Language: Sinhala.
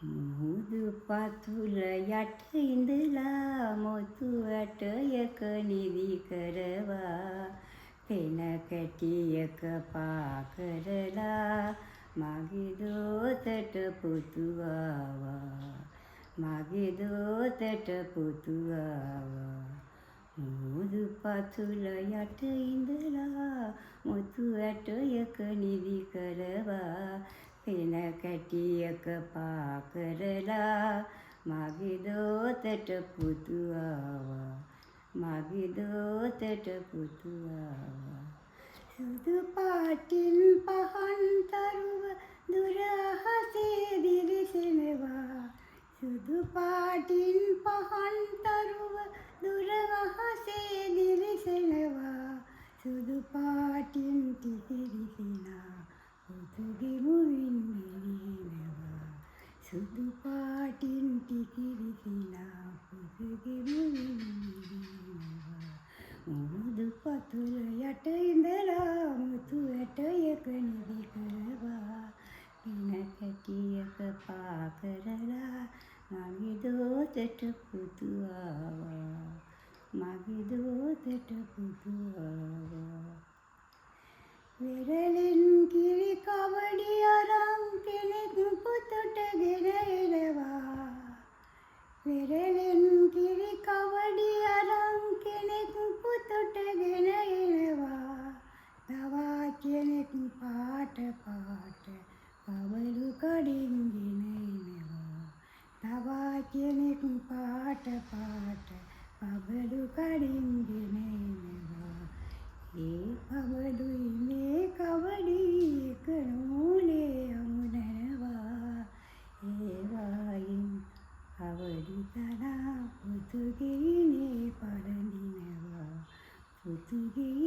මුහුදු පතුල යට ඉඳලා මොතු ඇටයක නිදි කරවා පෙන කැටියක පා කරලා මගේ දෝතට පුතු ආවා මගේ දෝතට පුතු ආවා මුහුදු පතුල යට ඉඳලා මුතු ඇටයක නිදි කරවා පෙන කැටියක පා කරලා මගේ දෝතට පුතු ආවා මගේ දෝතට පුතු ආවා සුදු පාටින් පහන් තරුව දුර අහසේ දිලිසෙනවා සුදු පාටින් පහන් තරුව දුර අහසේ දිලිසෙනවා සුදු පාටින් තිතිරිසිනා පුතුගේ මුවින් මෙලිනවා සුදු පාටින් තිතිරිසිනා පුතුගේ මුවින් මෙලිනවා මුහුදු පතුල යට ඉඳලා මුතු ඇටයක නිදි කරවා පෙන කැටියක පා කරලා මගේ දෝතට පුතු ආවා මගේ දෝතට පුතු ආවා වෙරළෙන් කිරි කවඩි අරන් කෙනෙක් පුතට ගෙන එනවා වෙරළෙන් කිරි කවඩි අරන් කෙනෙක් පුතට ගෙන එනවා තවා කෙනෙක් පාට පාට කවලු කඩින් ගෙන එනවා තවා කෙනෙක් පාට පාට කවලු කඩින් ගෙන එනවා ඒ කවලුයි මේ කවඩි එක නූලේ අමුණනවා ඒ වයින් කවඩි තනා පුතුගේ ඉනේ පරදිනවා පුතුගේ